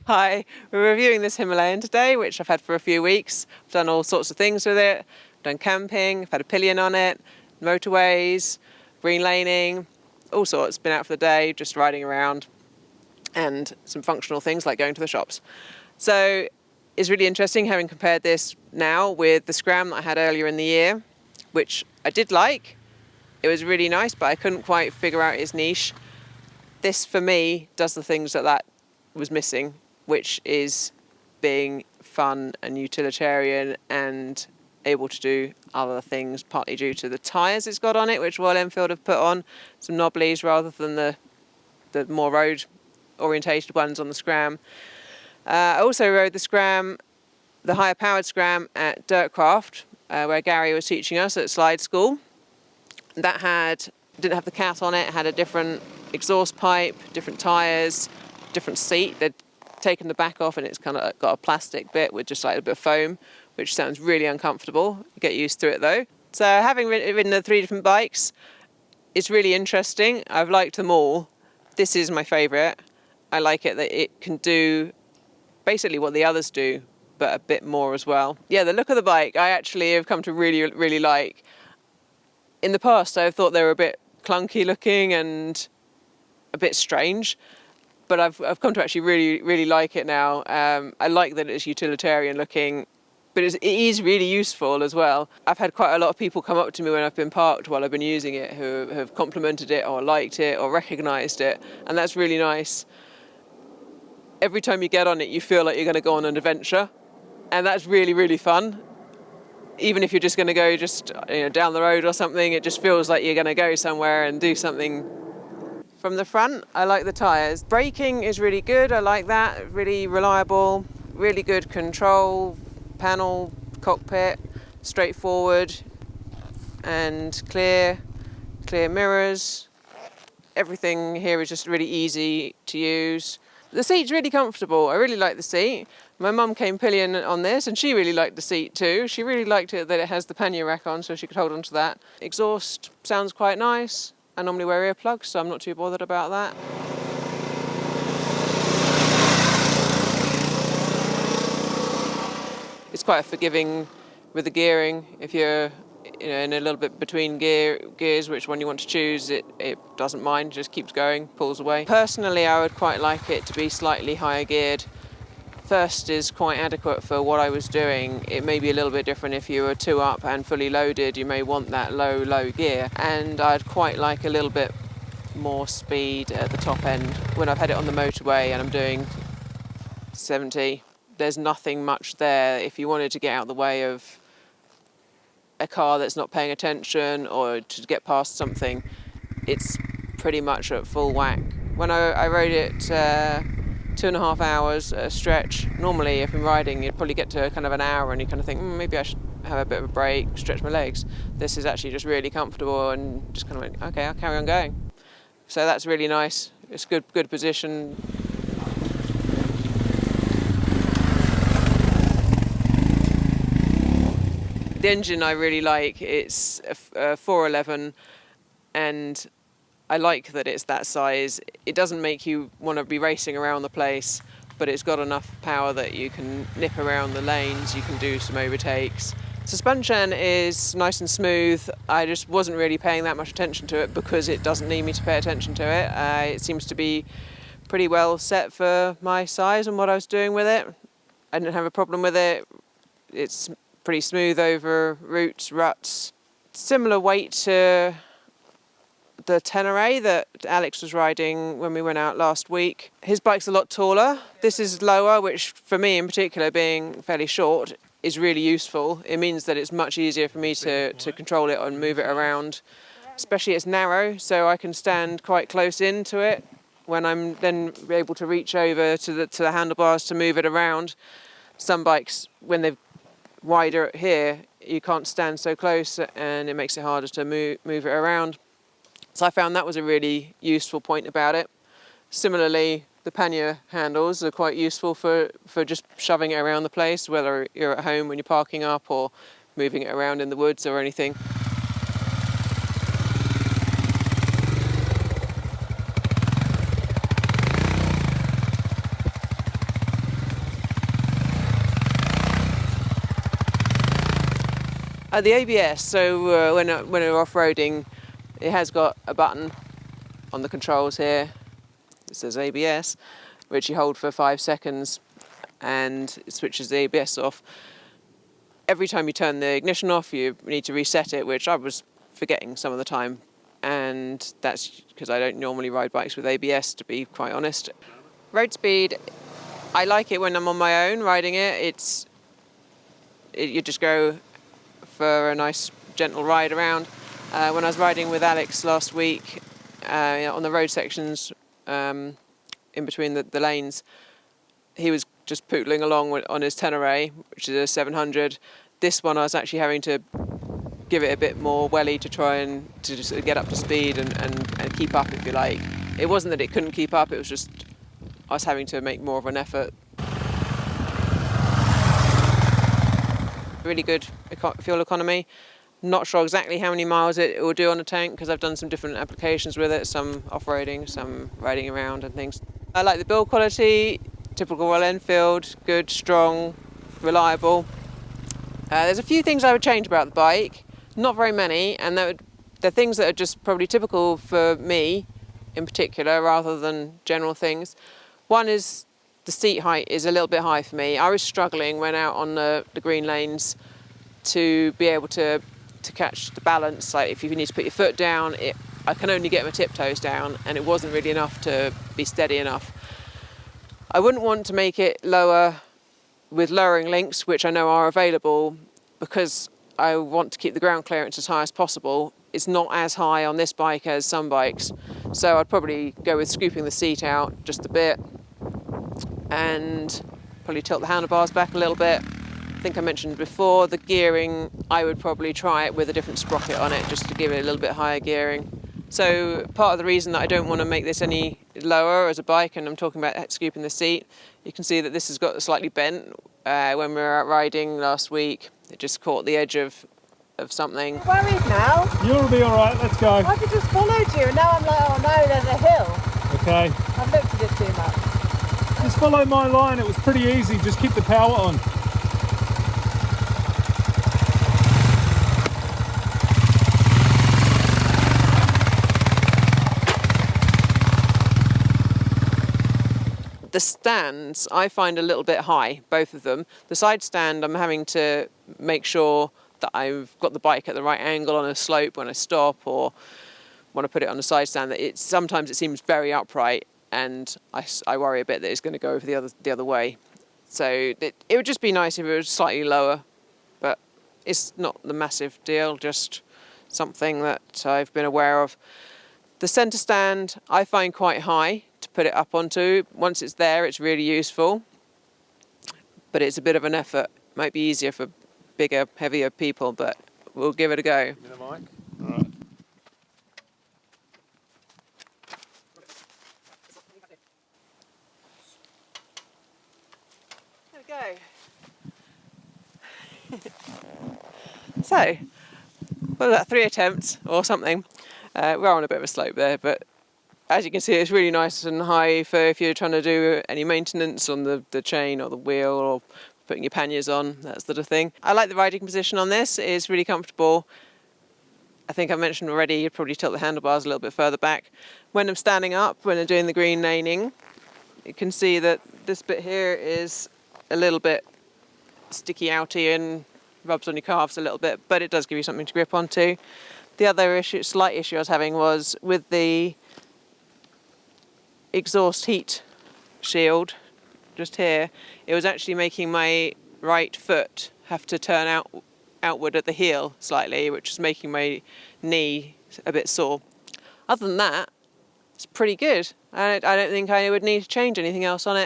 Hi, we're reviewing this Himalayan today, which I've had for a few weeks. I've done all sorts of things with it. I've done camping, I've had a pillion on it, motorways, green laning, all sorts. Been out for the day, just riding around, and some functional things like going to the shops. So it's really interesting having compared this now with the Scram that I had earlier in the year, which I did like. It was really nice, but I couldn't quite figure out its niche. This, for me, does the things that was missing, which is being fun and utilitarian and able to do other things, partly due to the tyres it's got on it, which Royal Enfield have put on, some knobblies rather than the more road-orientated ones on the Scram. I also rode the Scram, the higher-powered Scram at Dirtcraft, where Gary was teaching us at slide school. That didn't have the cat on it, had a different exhaust pipe, different tyres, different seat. They'd taken the back off and it's kind of got a plastic bit with just like a bit of foam, which sounds really uncomfortable. You get used to it though. So having ridden the 3 different bikes, it's really interesting. I've liked them all. This is my favourite. I like it that it can do basically what the others do, but a bit more as well. Yeah, the look of the bike I actually have come to really, really like. In the past I've thought they were a bit clunky looking and a bit strange, but I've come to actually really, really like it now. I like that it's utilitarian looking, but it is really useful as well. I've had quite a lot of people come up to me when I've been parked while I've been using it who have complimented it or liked it or recognised it, and that's really nice. Every time you get on it, you feel like you're going to go on an adventure, and that's really, really fun. Even if you're just going to go down the road or something, it just feels like you're going to go somewhere and do something. From the front, I like the tyres. Braking is really good, I like that, really reliable, really good control, panel, cockpit, straightforward and clear mirrors. Everything here is just really easy to use. The seat's really comfortable, I really like the seat. My mum came pillion on this and she really liked the seat too. She really liked it that it has the pannier rack on so she could hold on to that. Exhaust sounds quite nice. I normally wear earplugs, so I'm not too bothered about that. It's quite forgiving with the gearing. If you're in a little bit between gears, which one you want to choose, it doesn't mind, just keeps going, pulls away. Personally, I would quite like it to be slightly higher geared. First is quite adequate for what I was doing. It may be a little bit different if you were 2 up and fully loaded. You may want that low gear, and I'd quite like a little bit more speed at the top end. When I've had it on the motorway and I'm doing 70, there's nothing much there. If you wanted to get out of the way of a car that's not paying attention or to get past something, it's pretty much at full whack. When I rode it 2.5 hours a stretch. Normally, if I'm riding, you'd probably get to kind of an hour and you kind of think, maybe I should have a bit of a break, stretch my legs. This is actually just really comfortable and just kind of like, okay, I'll carry on going. So that's really nice. It's good position. The engine I really like. It's a 411 and I like that it's that size. It doesn't make you want to be racing around the place, but it's got enough power that you can nip around the lanes, you can do some overtakes. Suspension is nice and smooth. I just wasn't really paying that much attention to it because it doesn't need me to pay attention to it. It seems to be pretty well set for my size and what I was doing with it. I didn't have a problem with it. It's pretty smooth over roots, ruts. Similar weight to the Tenere that Alex was riding when we went out last week. His bike's a lot taller. This is lower, which for me in particular, being fairly short, is really useful. It means that it's much easier for me to control it and move it around. Especially it's narrow, so I can stand quite close into it when I'm then able to reach over to the handlebars to move it around. Some bikes, when they're wider here, you can't stand so close and it makes it harder to move it around. So I found that was a really useful point about it. Similarly, the pannier handles are quite useful for just shoving it around the place, whether you're at home when you're parking up or moving it around in the woods or anything. The ABS, so when we're off-roading, it has got a button on the controls here. It says ABS, which you hold for 5 seconds and it switches the ABS off. Every time you turn the ignition off, you need to reset it, which I was forgetting some of the time. And that's because I don't normally ride bikes with ABS, to be quite honest. Road speed, I like it when I'm on my own riding it. You just go for a nice gentle ride around. When I was riding with Alex last week on the road sections in between the lanes, he was just pootling along on his Tenere, which is a 700. This one I was actually having to give it a bit more welly to try and to just get up to speed and keep up, if you like. It wasn't that it couldn't keep up, it was just I was having to make more of an effort. Really good fuel economy. Not sure exactly how many miles it will do on a tank because I've done some different applications with it, some off-roading, some riding around and things. I like the build quality, typical Royal Enfield, good, strong, reliable. There's a few things I would change about the bike, not very many, and they're things that are just probably typical for me in particular rather than general things. One is the seat height is a little bit high for me. I was struggling when out on the green lanes to be able to catch the balance. Like if you need to put your foot down, I can only get my tiptoes down, and it wasn't really enough to be steady enough. I wouldn't want to make it lower with lowering links, which I know are available, because I want to keep the ground clearance as high as possible. It's not as high on this bike as some bikes, so I'd probably go with scooping the seat out just a bit and probably tilt the handlebars back a little bit. I think I mentioned before, the gearing, I would probably try it with a different sprocket on it just to give it a little bit higher gearing. So part of the reason that I don't want to make this any lower as a bike, and I'm talking about scooping the seat, you can see that this has got slightly bent. When we were out riding last week, it just caught the edge of something. I'm worried now. You'll be alright, let's go. I just followed you and now I'm like, oh no, there's a hill. Okay. I've looked at it too much. Just follow my line, it was pretty easy, just keep the power on. The stands I find a little bit high, both of them. The side stand, I'm having to make sure that I've got the bike at the right angle on a slope when I stop, or when I put it on a side stand, that sometimes it seems very upright, and I worry a bit that it's going to go over the other way. So it would just be nice if it was slightly lower, but it's not the massive deal, just something that I've been aware of. The centre stand I find quite high to put it up onto. Once it's there, it's really useful, but it's a bit of an effort. Might be easier for bigger, heavier people, but we'll give it a go. Give me the mic. All right. There we go. So, well, that 3 attempts or something. We're on a bit of a slope there, but as you can see, it's really nice and high for if you're trying to do any maintenance on the chain or the wheel or putting your panniers on, that sort of thing. I like the riding position on this. It's really comfortable. I think I mentioned already, you'd probably tilt the handlebars a little bit further back. When I'm standing up, when I'm doing the green laning, you can see that this bit here is a little bit sticky outy and rubs on your calves a little bit, but it does give you something to grip onto. The other slight issue I was having was with the exhaust heat shield just here, it was actually making my right foot have to turn outward at the heel slightly, which was making my knee a bit sore. Other than that, it's pretty good. I don't think I would need to change anything else on it.